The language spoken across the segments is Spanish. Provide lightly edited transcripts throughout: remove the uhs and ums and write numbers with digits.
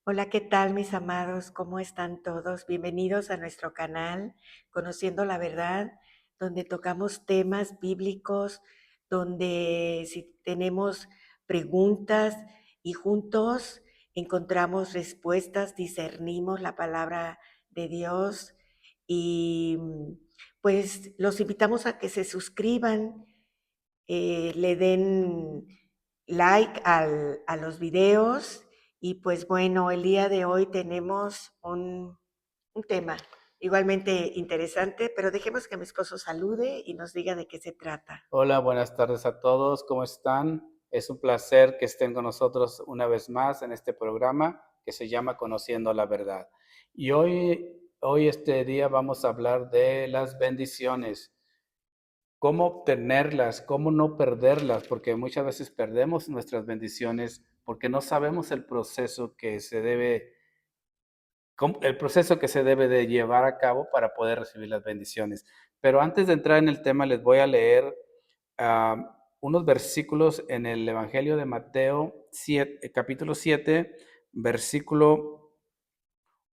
Hola, ¿qué tal mis amados? ¿Cómo están todos? Bienvenidos a nuestro canal, Conociendo la Verdad, donde tocamos temas bíblicos, donde si tenemos preguntas y juntos encontramos respuestas, discernimos la palabra de Dios y pues los invitamos a que se suscriban, le den like a los videos y pues bueno, el día de hoy tenemos un tema igualmente interesante, pero dejemos que mi esposo salude y nos diga de qué se trata. Hola, buenas tardes a todos, ¿cómo están? Es un placer que estén con nosotros una vez más en este programa que se llama Conociendo la Verdad. Y hoy este día vamos a hablar de las bendiciones, cómo obtenerlas, cómo no perderlas, porque muchas veces perdemos nuestras bendiciones porque no sabemos el proceso que se debe de llevar a cabo para poder recibir las bendiciones. Pero antes de entrar en el tema, les voy a leer unos versículos en el Evangelio de Mateo 7, capítulo 7, versículo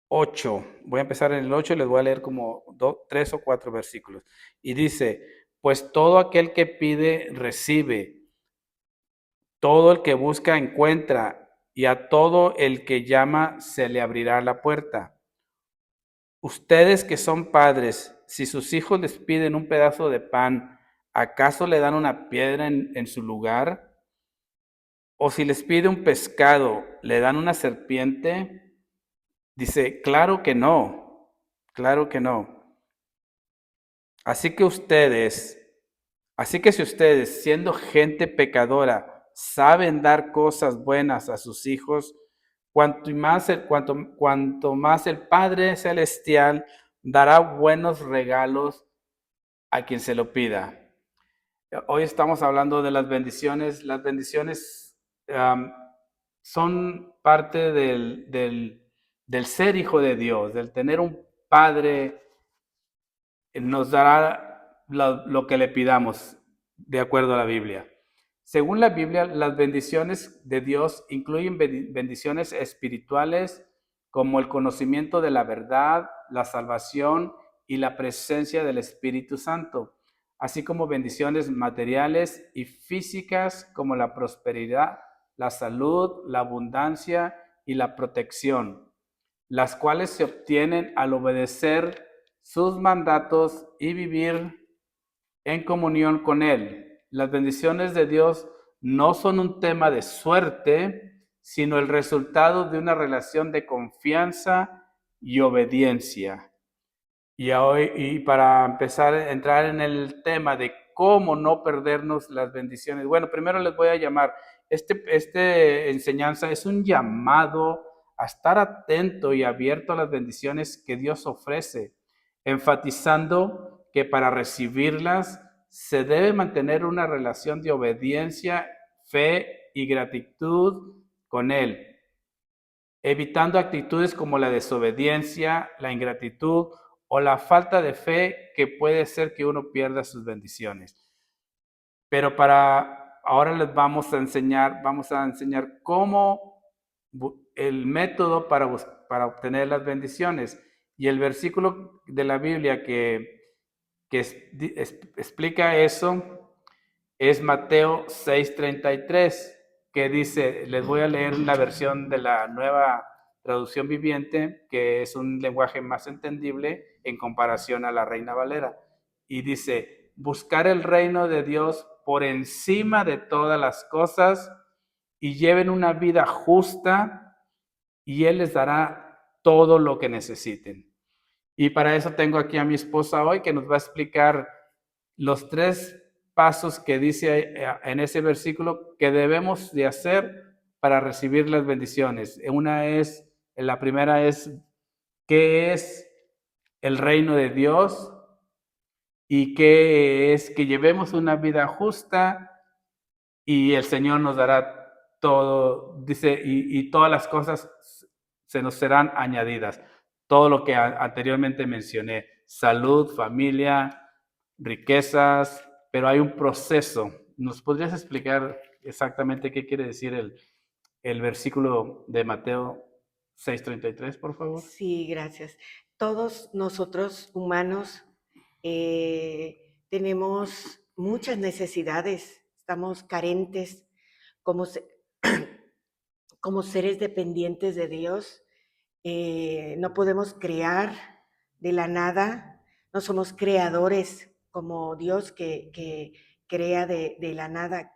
8. Voy a empezar en el 8 y les voy a leer como 3 o 4 versículos. Y dice, pues todo aquel que pide, recibe, todo el que busca, encuentra, y a todo el que llama, se le abrirá la puerta. Ustedes que son padres, si sus hijos les piden un pedazo de pan, ¿acaso le dan una piedra en su lugar? O si les pide un pescado, ¿le dan una serpiente? Dice, claro que no, claro que no. Así que ustedes, así que si ustedes, siendo gente pecadora, saben dar cosas buenas a sus hijos, cuanto más el Padre Celestial dará buenos regalos a quien se lo pida. Hoy estamos hablando de las bendiciones. Las bendiciones son parte del ser hijo de Dios, del tener un Padre. Nos dará lo que le pidamos, de acuerdo a la Biblia. Según la Biblia, las bendiciones de Dios incluyen bendiciones espirituales como el conocimiento de la verdad, la salvación y la presencia del Espíritu Santo, así como bendiciones materiales y físicas como la prosperidad, la salud, la abundancia y la protección, las cuales se obtienen al obedecer sus mandatos y vivir en comunión con Él. Las bendiciones de Dios no son un tema de suerte, sino el resultado de una relación de confianza y obediencia. Y para empezar a entrar en el tema de cómo no perdernos las bendiciones, bueno, primero les voy a llamar, este enseñanza es un llamado a estar atento y abierto a las bendiciones que Dios ofrece, enfatizando que para recibirlas se debe mantener una relación de obediencia, fe y gratitud con Él, evitando actitudes como la desobediencia, la ingratitud o la falta de fe que puede ser que uno pierda sus bendiciones. Pero ahora les vamos a enseñar cómo el método para obtener las bendiciones. Y el versículo de la Biblia que explica eso es Mateo 6:33, que dice, les voy a leer la versión de la nueva traducción viviente, que es un lenguaje más entendible en comparación a la Reina Valera. Y dice, buscar el reino de Dios por encima de todas las cosas y lleven una vida justa y Él les dará todo lo que necesiten. Y para eso tengo aquí a mi esposa hoy que nos va a explicar los 3 pasos que dice en ese versículo que debemos de hacer para recibir las bendiciones. La primera es, ¿qué es el reino de Dios? Y qué es que llevemos una vida justa y el Señor nos dará todo, dice, y todas las cosas se nos serán añadidas. Todo lo que anteriormente mencioné, salud, familia, riquezas, pero hay un proceso. ¿Nos podrías explicar exactamente qué quiere decir el versículo de Mateo 6:33, por favor. Sí, gracias. Todos nosotros humanos tenemos muchas necesidades, estamos carentes como, como seres dependientes de Dios. No podemos crear de la nada, no somos creadores como Dios que crea de la nada.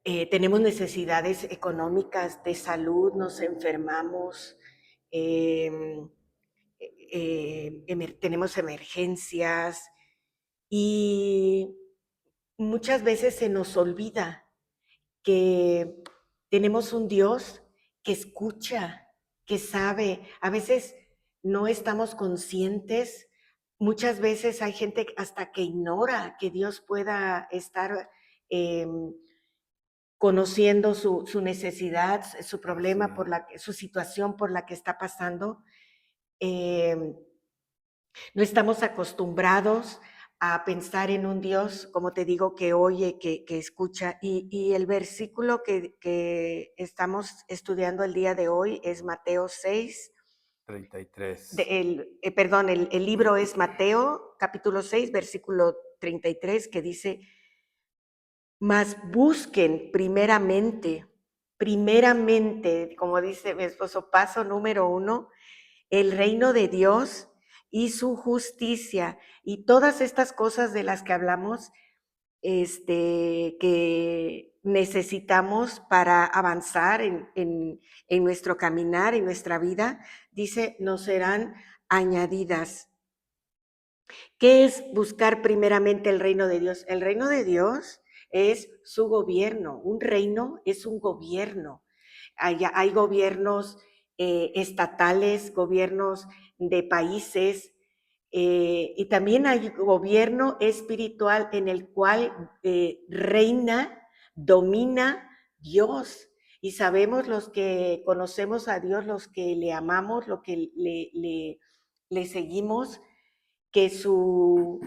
Eh, tenemos necesidades económicas, de salud, nos enfermamos, eh, tenemos emergencias y muchas veces se nos olvida que tenemos un Dios que escucha, que sabe. A veces no estamos conscientes. Muchas veces hay gente hasta que ignora que Dios pueda estar eh, conociendo su necesidad, su problema, su situación por la que está pasando. No estamos acostumbrados a pensar en un Dios, como te digo, que oye, que escucha. Y el versículo que estamos estudiando el día de hoy es Mateo 6. 33. El libro es Mateo, capítulo 6, versículo 33, que dice: mas busquen primeramente, como dice mi esposo, paso número 1, el reino de Dios y su justicia, y todas estas cosas de las que hablamos, que necesitamos para avanzar en nuestro caminar, en nuestra vida, dice, nos serán añadidas. ¿Qué es buscar primeramente el reino de Dios? El reino de Dios es su gobierno. Un reino es un gobierno. Hay gobiernos estatales, gobiernos de países, y también hay gobierno espiritual en el cual reina, domina Dios. Y sabemos los que conocemos a Dios, los que le amamos, los que le seguimos, que su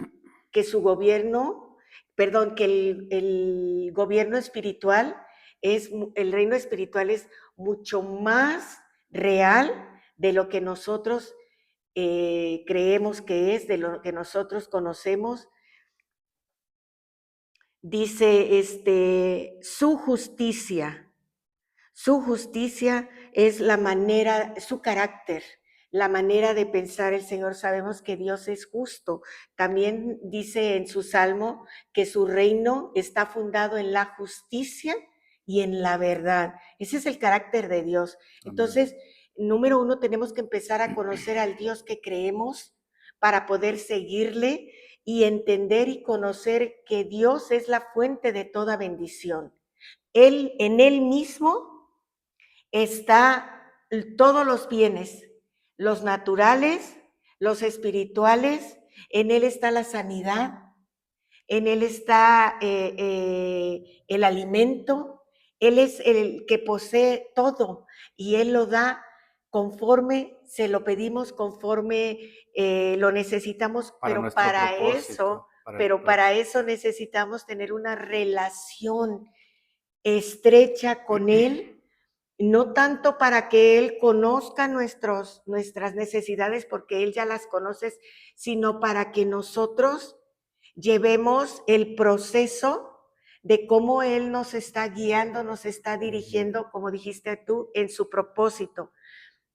gobierno, que el gobierno espiritual el reino espiritual es mucho más real de lo que nosotros creemos que es, de lo que nosotros conocemos. Dice, su justicia es la manera, su carácter, la manera de pensar el Señor. Sabemos que Dios es justo. También dice en su salmo que su reino está fundado en la justicia y en la verdad. Ese es el carácter de Dios. Entonces, número 1, tenemos que empezar a conocer al Dios que creemos para poder seguirle y entender y conocer que Dios es la fuente de toda bendición. En Él mismo está todos los bienes, los naturales, los espirituales. En Él está la sanidad, en Él está el alimento. Él es el que posee todo y Él lo da conforme se lo pedimos, conforme lo necesitamos, pero para eso necesitamos tener una relación estrecha con Él, no tanto para que Él conozca nuestras necesidades, porque Él ya las conoce, sino para que nosotros llevemos el proceso de cómo Él nos está guiando, nos está dirigiendo, como dijiste tú, en su propósito.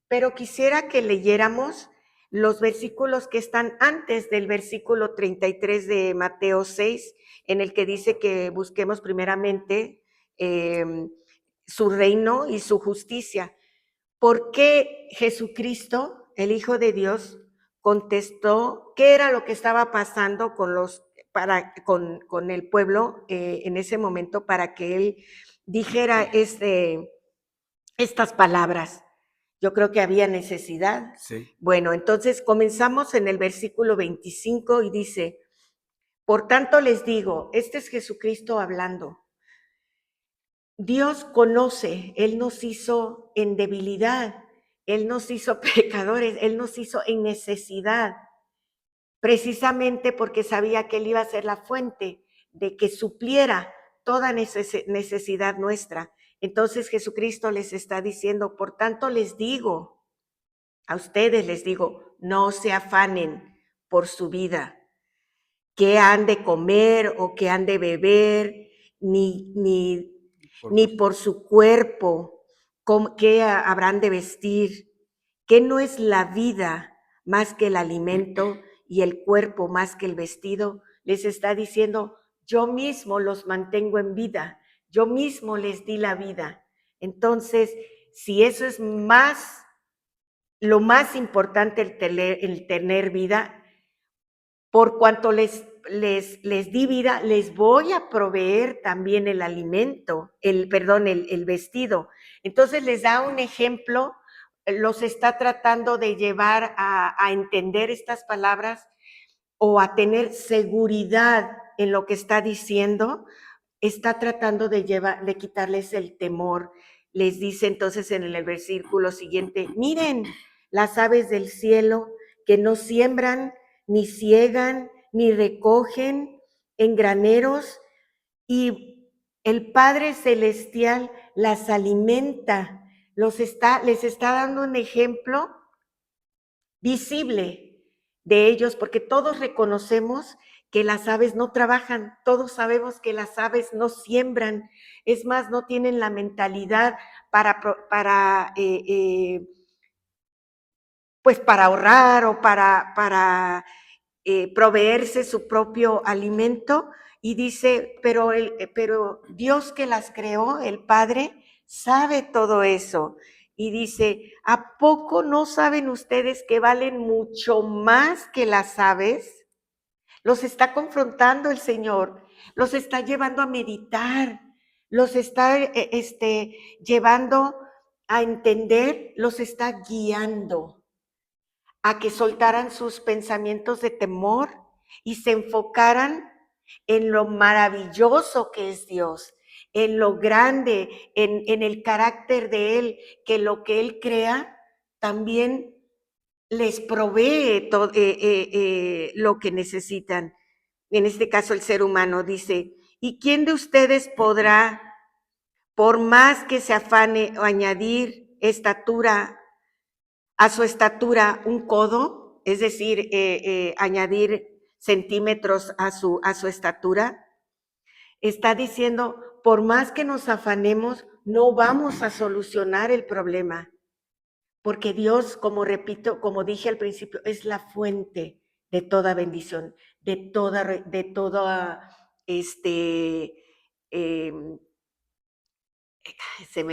Pero quisiera que leyéramos los versículos que están antes del versículo 33 de Mateo 6, en el que dice que busquemos primeramente su reino y su justicia. ¿Por qué Jesucristo, el Hijo de Dios, contestó qué era lo que estaba pasando con el pueblo en ese momento para que él dijera estas palabras? Yo creo que había necesidad. Sí. Bueno, entonces comenzamos en el versículo 25 y dice: por tanto les digo, este es Jesucristo hablando, Dios conoce, Él nos hizo en debilidad, Él nos hizo pecadores, Él nos hizo en necesidad, precisamente porque sabía que Él iba a ser la fuente de que supliera toda necesidad nuestra. Entonces Jesucristo les está diciendo, por tanto les digo, a ustedes les digo, no se afanen por su vida, qué han de comer o qué han de beber, ni por su cuerpo, qué habrán de vestir, que no es la vida más que el alimento y el cuerpo más que el vestido. Les está diciendo, yo mismo los mantengo en vida, yo mismo les di la vida. Entonces, si eso es lo más importante, el tener vida, por cuanto les di vida, les voy a proveer también el alimento, el vestido. Entonces les da un ejemplo, los está tratando de llevar a entender estas palabras o a tener seguridad en lo que está diciendo. Está tratando de quitarles el temor. Les dice entonces en el versículo siguiente, miren las aves del cielo que no siembran, ni ciegan, ni recogen en graneros, y el Padre Celestial las alimenta. Les está dando un ejemplo visible de ellos, porque todos reconocemos que las aves no trabajan, todos sabemos que las aves no siembran, es más, no tienen la mentalidad pues para ahorrar o para proveerse su propio alimento. Y dice, pero Dios que las creó, el Padre, sabe todo eso. Y dice, ¿a poco no saben ustedes que valen mucho más que las aves? Los está confrontando el Señor, los está llevando a meditar, los está llevando a entender, los está guiando a que soltaran sus pensamientos de temor y se enfocaran en lo maravilloso que es Dios, en lo grande, en el carácter de Él, que lo que Él crea también les provee todo, lo que necesitan. En este caso el ser humano dice, ¿y quién de ustedes podrá, por más que se afane, o añadir a su estatura un codo? Es decir, añadir centímetros a su estatura. Está diciendo, por más que nos afanemos, no vamos a solucionar el problema. Porque Dios, como repito, como dije al principio, es la fuente de toda bendición, de toda,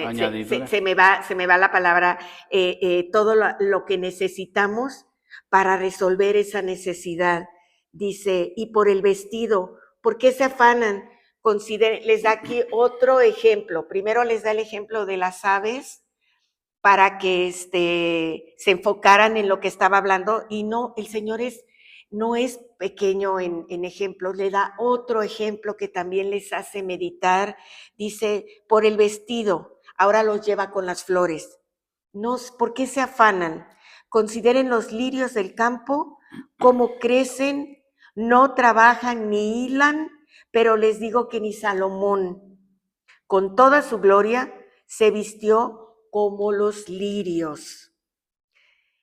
Añadidura. se me va la palabra, todo lo que necesitamos para resolver esa necesidad. Dice, y por el vestido, ¿por qué se afanan? Les da aquí otro ejemplo. Primero les da el ejemplo de las aves, para que se enfocaran en lo que estaba hablando, y no, el Señor no es pequeño en ejemplos, le da otro ejemplo que también les hace meditar. Dice, por el vestido, ahora los lleva con las flores. No, ¿por qué se afanan? Consideren los lirios del campo, cómo crecen, no trabajan ni hilan, pero les digo que ni Salomón, con toda su gloria, se vistió como los lirios.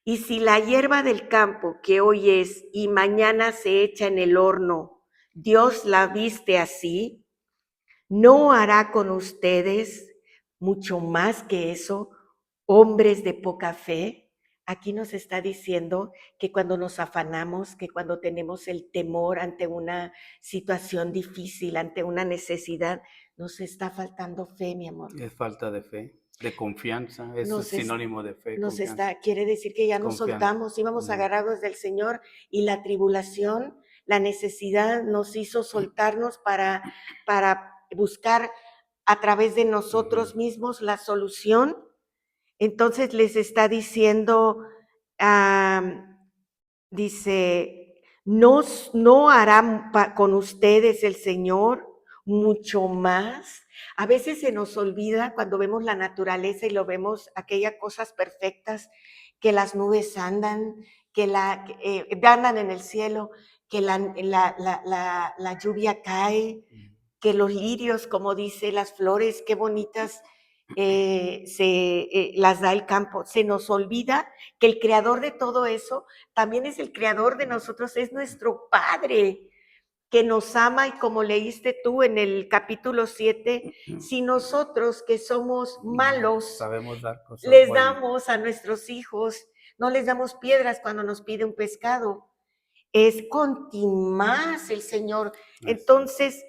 Y si la hierba del campo, que hoy es y mañana se echa en el horno, Dios la viste así, ¿no hará con ustedes mucho más que eso, hombres de poca fe? Aquí nos está diciendo que cuando nos afanamos, que cuando tenemos el temor ante una situación difícil, ante una necesidad, nos está faltando fe, mi amor. Es falta de fe, de confianza, eso es sinónimo de fe, confianza. Quiere decir que ya nos Confianza. soltamos, íbamos agarrados del Señor, y la tribulación, la necesidad nos hizo soltarnos para buscar a través de nosotros mismos la solución. Entonces les está diciendo, dice, ¿no hará con ustedes el Señor mucho más? A veces se nos olvida cuando vemos la naturaleza y lo vemos, aquellas cosas perfectas, que las nubes andan, que andan en el cielo, que la lluvia cae, que los lirios, como dice, las flores, qué bonitas las da el campo. Se nos olvida que el creador de todo eso también es el creador de nosotros, es nuestro Padre que nos ama, y como leíste tú en el capítulo 7, si nosotros que somos malos sabemos dar cosas les buenas. damos a nuestros hijos, no les damos piedras cuando nos pide un pescado, es contimás el Señor. Entonces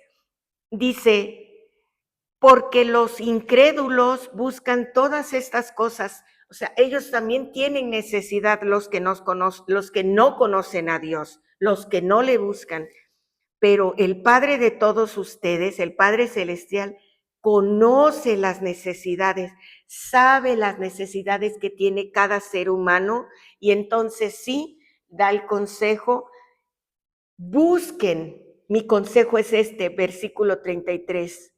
dice, porque los incrédulos buscan todas estas cosas. O sea, ellos también tienen necesidad, los que no conocen a Dios, los que no le buscan. Pero el Padre de todos ustedes, el Padre Celestial, conoce las necesidades, sabe las necesidades que tiene cada ser humano, y entonces sí da el consejo. Busquen, mi consejo es este, versículo 33.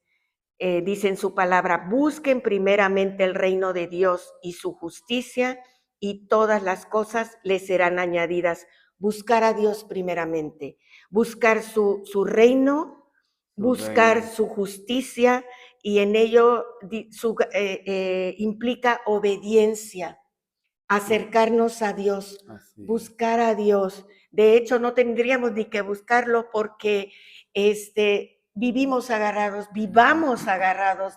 Dice en su palabra, busquen primeramente el reino de Dios y su justicia, y todas las cosas les serán añadidas. Buscar a Dios primeramente, buscar su reino, buscar su justicia, y en ello implica obediencia, acercarnos a Dios, buscar a Dios. De hecho, no tendríamos ni que buscarlo, porque vivamos agarrados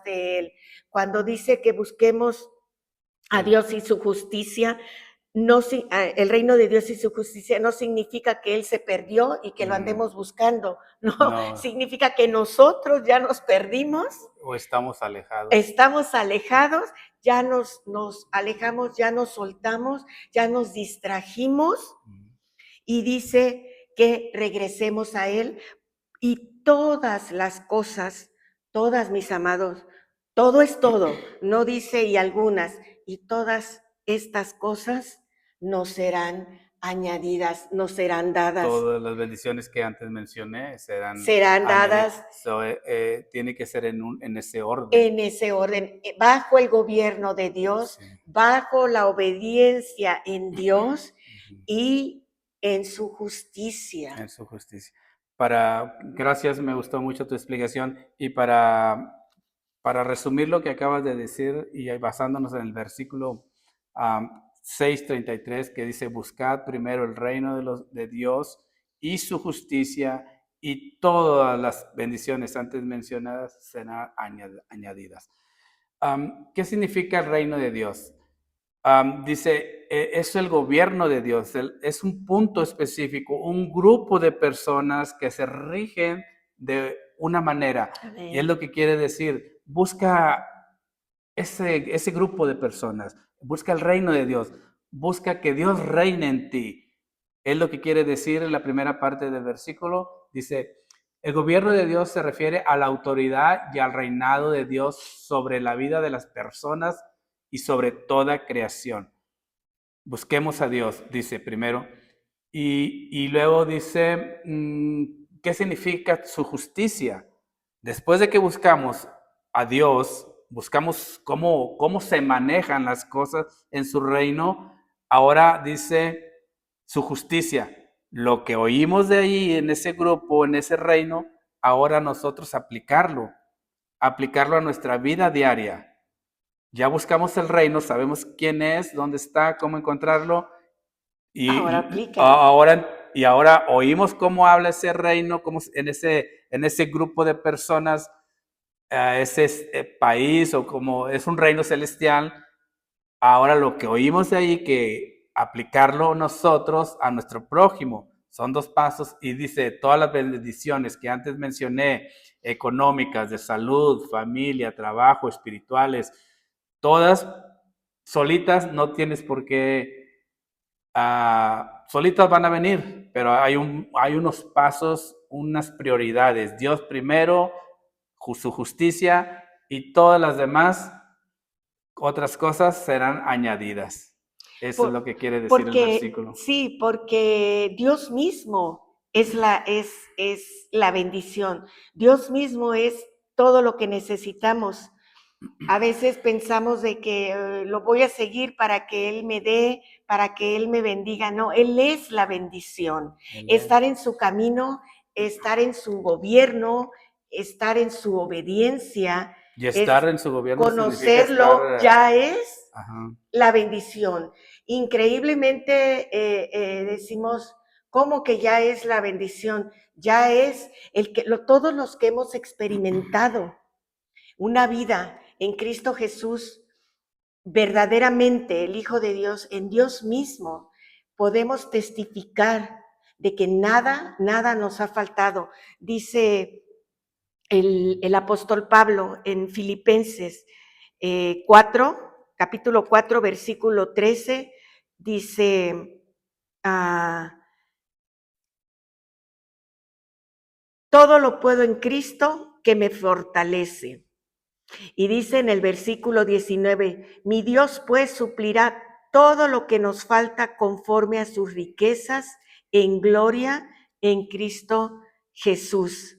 de Él. Cuando dice que busquemos a Dios y su justicia, el reino de Dios y su justicia no significa que Él se perdió y que lo andemos buscando. No, significa que nosotros ya nos perdimos. O estamos alejados. Estamos alejados, ya nos alejamos, ya nos soltamos, ya nos distrajimos, y dice que regresemos a Él, y todas las cosas, todas, mis amados, todo es todo, no dice y algunas, y todas estas cosas nos serán añadidas, nos serán dadas. Todas las bendiciones que antes mencioné serán dadas. Tiene que ser en ese orden. En ese orden, bajo el gobierno de Dios, bajo la obediencia en Dios y en su justicia. En su justicia. Gracias, me gustó mucho tu explicación. Y para resumir lo que acabas de decir, y basándonos en el versículo 6:33, que dice, buscad primero el reino de Dios y su justicia, y todas las bendiciones antes mencionadas serán añadidas. ¿Qué significa el reino de Dios? Dice, es el gobierno de Dios, es un punto específico, un grupo de personas que se rigen de una manera. Amén. Y es lo que quiere decir, busca ese grupo de personas, busca el reino de Dios, busca que Dios reine en ti. Es lo que quiere decir en la primera parte del versículo. Dice, el gobierno de Dios se refiere a la autoridad y al reinado de Dios sobre la vida de las personas y sobre toda creación. Busquemos a Dios, dice primero, y luego dice, ¿qué significa su justicia? Después de que buscamos a Dios, buscamos cómo se manejan las cosas en su reino, ahora dice su justicia. Lo que oímos de ahí, en ese grupo, en ese reino, ahora nosotros aplicarlo a nuestra vida diaria. Ya buscamos el reino, sabemos quién es, dónde está, cómo encontrarlo, y ahora oímos cómo habla ese reino, cómo en ese grupo de personas, ese país, o como es un reino celestial. Ahora lo que oímos de ahí, que aplicarlo nosotros a nuestro prójimo. Son 2 pasos, y dice, todas las bendiciones que antes mencioné, económicas, de salud, familia, trabajo, espirituales, todas solitas no tienes por qué, solitas van a venir, pero hay unos pasos, unas prioridades. Dios primero, su justicia, y todas las demás, otras cosas serán añadidas. Eso es lo que quiere decir el versículo. Sí, porque Dios mismo es la bendición. Dios mismo es todo lo que necesitamos. A veces pensamos de que lo voy a seguir para que Él me dé, para que Él me bendiga. No, Él es la bendición. Estar en su camino, estar en su gobierno, estar en su obediencia. Y estar Es en su gobierno significa estar, conocerlo ya es ajá, la bendición. Increíblemente decimos, ¿cómo que ya es la bendición? Ya es todos los que hemos experimentado una vida en Cristo Jesús, verdaderamente el Hijo de Dios, en Dios mismo, podemos testificar de que nada, nada nos ha faltado. Dice el apóstol Pablo en Filipenses 4, capítulo 4, versículo 13, dice, todo lo puedo en Cristo que me fortalece. Y dice en el versículo 19, mi Dios pues suplirá todo lo que nos falta conforme a sus riquezas en gloria en Cristo Jesús.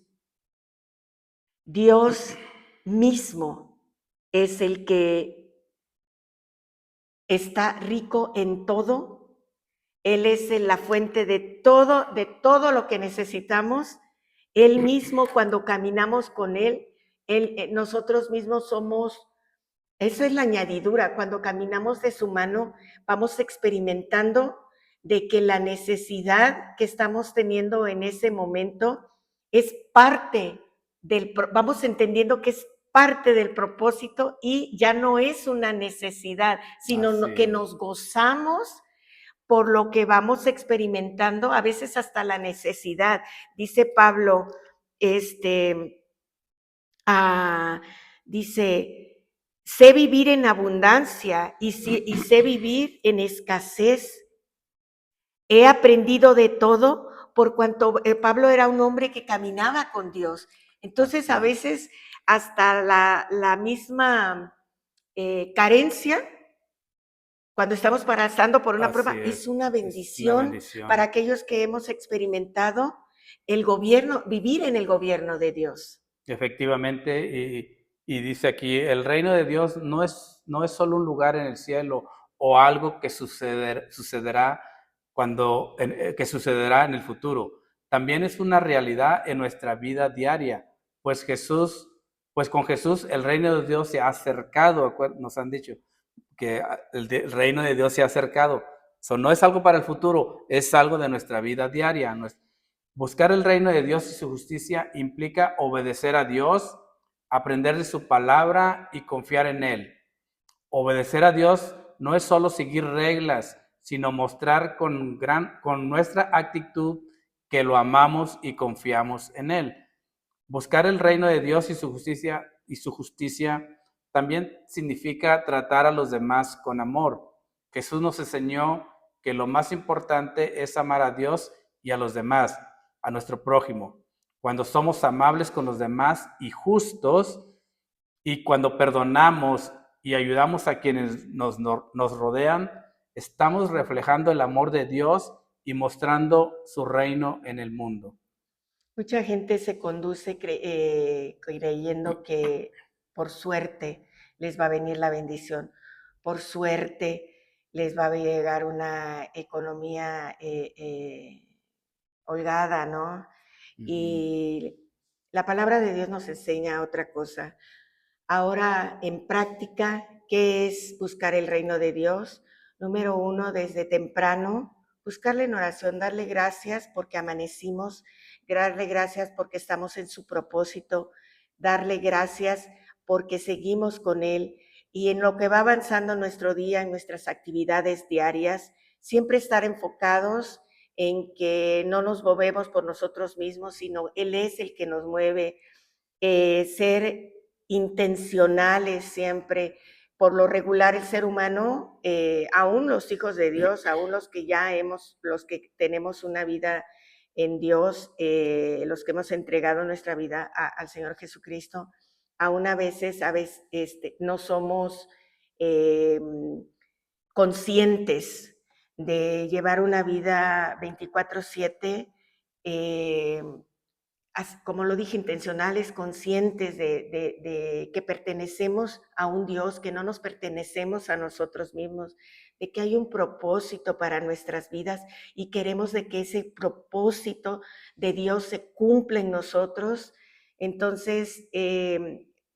Dios mismo es el que está rico en todo. Él es la fuente de todo lo que necesitamos. Él mismo, cuando caminamos con nosotros mismos somos, eso es la añadidura. Cuando caminamos de su mano, vamos experimentando de que la necesidad que estamos teniendo en ese momento es parte vamos entendiendo que es parte del propósito y ya no es una necesidad, sino que nos gozamos por lo que vamos experimentando, a veces hasta la necesidad. Dice Pablo, dice, sé vivir en abundancia y sé vivir en escasez. He aprendido de todo por cuanto Pablo era un hombre que caminaba con Dios. Entonces, a veces hasta la misma carencia, cuando estamos pasando por una prueba, es una bendición para aquellos que hemos experimentado vivir en el gobierno de Dios. efectivamente, y dice aquí, el reino de Dios no es solo un lugar en el cielo o algo que sucederá que sucederá en el futuro. También es una realidad en nuestra vida diaria, pues con Jesús el reino de Dios se ha acercado, nos han dicho que el reino de Dios se ha acercado. So, no es algo para el futuro, es algo de nuestra vida diaria. Buscar el reino de Dios y su justicia implica obedecer a Dios, aprender de su palabra y confiar en Él. Obedecer a Dios no es solo seguir reglas, sino mostrar con nuestra actitud que lo amamos y confiamos en Él. Buscar el reino de Dios y su justicia también significa tratar a los demás con amor. Jesús nos enseñó que lo más importante es amar a Dios y a los demás, a nuestro prójimo. Cuando somos amables con los demás y justos, y cuando perdonamos y ayudamos a quienes nos rodean, estamos reflejando el amor de Dios y mostrando su reino en el mundo. Mucha gente se conduce creyendo que por suerte les va a venir la bendición, por suerte les va a llegar una economía holgada, ¿no? Y la palabra de Dios nos enseña otra cosa. Ahora, en práctica, ¿qué es buscar el reino de Dios? Número 1, desde temprano, buscarle en oración, darle gracias porque amanecimos, darle gracias porque estamos en su propósito, darle gracias porque seguimos con Él y en lo que va avanzando nuestro día, en nuestras actividades diarias, siempre estar enfocados en que no nos movemos por nosotros mismos, sino Él es el que nos mueve, ser intencionales siempre. Por lo regular el ser humano, aún los hijos de Dios, aún los que los que tenemos una vida en Dios, los que hemos entregado nuestra vida al Señor Jesucristo, aún a veces no somos conscientes de llevar una vida 24/7, como lo dije, intencionales, conscientes de que pertenecemos a un Dios, que no nos pertenecemos a nosotros mismos, de que hay un propósito para nuestras vidas y queremos de que ese propósito de Dios se cumpla en nosotros. Entonces,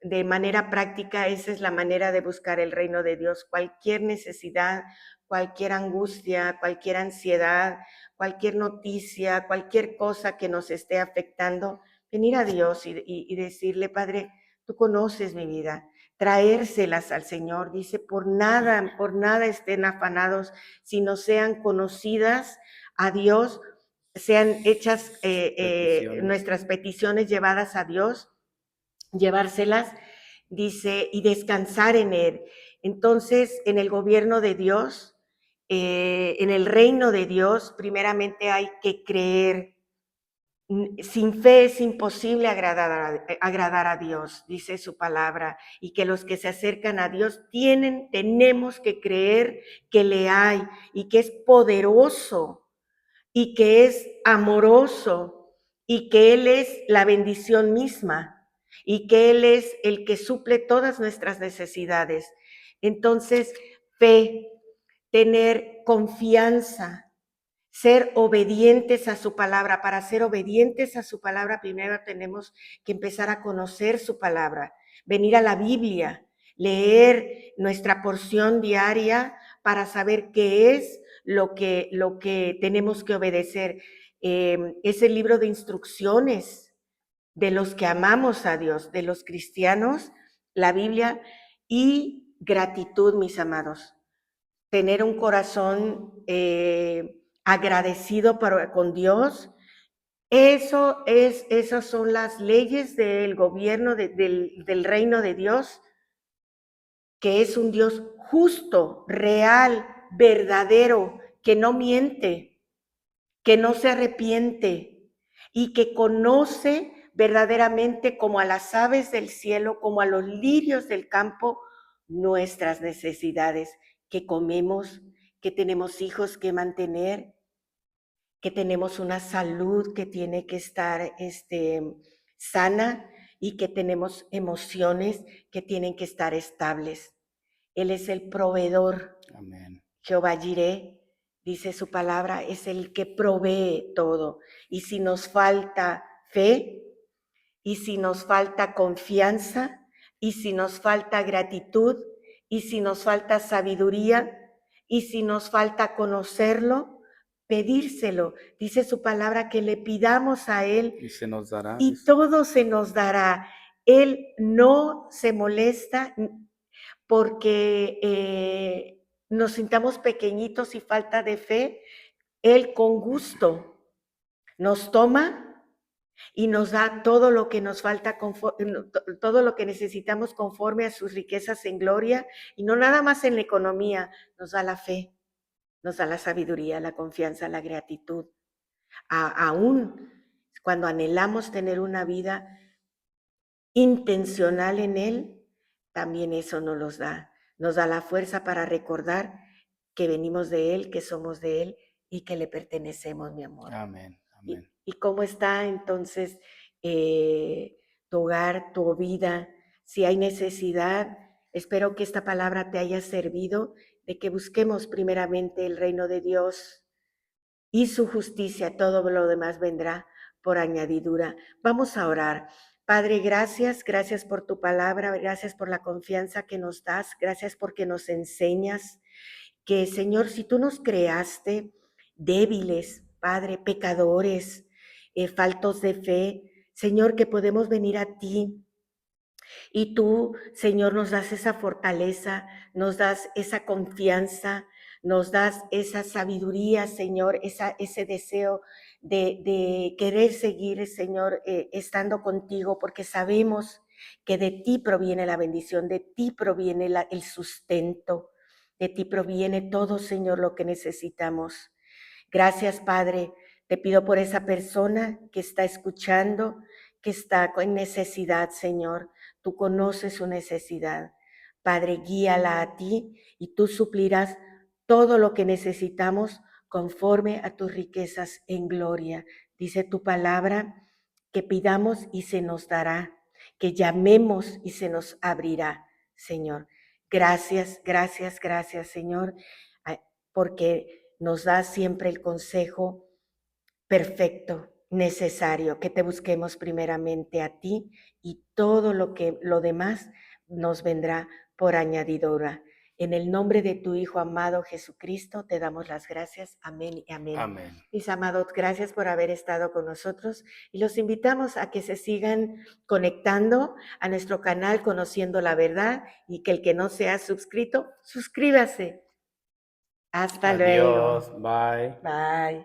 de manera práctica, esa es la manera de buscar el reino de Dios. Cualquier necesidad, cualquier angustia, cualquier ansiedad, cualquier noticia, cualquier cosa que nos esté afectando, venir a Dios y decirle, Padre, tú conoces mi vida, traérselas al Señor. Dice, por nada estén afanados, sino sean conocidas a Dios, sean hechas nuestras peticiones llevadas a Dios, llevárselas, dice, y descansar en Él. Entonces, en el gobierno de Dios, en el reino de Dios, primeramente hay que creer. Sin fe es imposible agradar a Dios, dice su palabra, y que los que se acercan a Dios tenemos que creer que le hay y que es poderoso y que es amoroso y que Él es la bendición misma y que Él es el que suple todas nuestras necesidades. Entonces, fe, tener confianza, ser obedientes a su palabra. Para ser obedientes a su palabra, primero tenemos que empezar a conocer su palabra, venir a la Biblia, leer nuestra porción diaria para saber qué es lo que tenemos que obedecer. Es el libro de instrucciones de los que amamos a Dios, de los cristianos, la Biblia, y gratitud, mis amados. Tener un corazón agradecido con Dios. Esas son las leyes del gobierno del reino de Dios, que es un Dios justo, real, verdadero, que no miente, que no se arrepiente y que conoce verdaderamente como a las aves del cielo, como a los lirios del campo, nuestras necesidades, que comemos, que tenemos hijos que mantener, que tenemos una salud que tiene que estar sana y que tenemos emociones que tienen que estar estables. Él es el proveedor. Amén. Jehová Jireh, dice su palabra, es el que provee todo. Y si nos falta fe, y si nos falta confianza, y si nos falta gratitud, y si nos falta sabiduría, y si nos falta conocerlo, pedírselo. Dice su palabra que le pidamos a Él Y se nos dará. y todo se nos dará. Él no se molesta porque nos sintamos pequeñitos y falta de fe. Él con gusto nos toma y nos da todo lo que nos falta, todo lo que necesitamos conforme a sus riquezas en gloria, y no nada más en la economía, nos da la fe, nos da la sabiduría, la confianza, la gratitud. Aún cuando anhelamos tener una vida intencional en Él, también eso nos da la fuerza para recordar que venimos de Él, que somos de Él y que le pertenecemos, mi amor. Amén, amén. ¿Y cómo está entonces tu hogar, tu vida? Si hay necesidad, espero que esta palabra te haya servido de que busquemos primeramente el reino de Dios y su justicia, todo lo demás vendrá por añadidura. Vamos a orar. Padre, gracias por tu palabra, gracias por la confianza que nos das, gracias porque nos enseñas que, Señor, si tú nos creaste débiles, Padre, pecadores, faltos de fe, Señor, que podemos venir a ti. Y tú, Señor, nos das esa fortaleza, nos das esa confianza, nos das esa sabiduría, Señor, ese deseo de querer seguir, Señor, estando contigo, porque sabemos que de ti proviene la bendición, de ti proviene el sustento, de ti proviene todo, Señor, lo que necesitamos. Gracias, Padre. Te pido por esa persona que está escuchando, que está en necesidad, Señor. Tú conoces su necesidad. Padre, guíala a ti y tú suplirás todo lo que necesitamos conforme a tus riquezas en gloria. Dice tu palabra que pidamos y se nos dará, que llamemos y se nos abrirá, Señor. Gracias, Señor, porque nos da siempre el consejo perfecto, necesario que te busquemos primeramente a ti y todo lo demás nos vendrá por añadidura. En el nombre de tu Hijo amado Jesucristo te damos las gracias. Amén y amén. Amén. Mis amados, gracias por haber estado con nosotros y los invitamos a que se sigan conectando a nuestro canal Conociendo la Verdad y que el que no sea suscrito, suscríbase. Hasta Adiós. luego. Bye. Bye.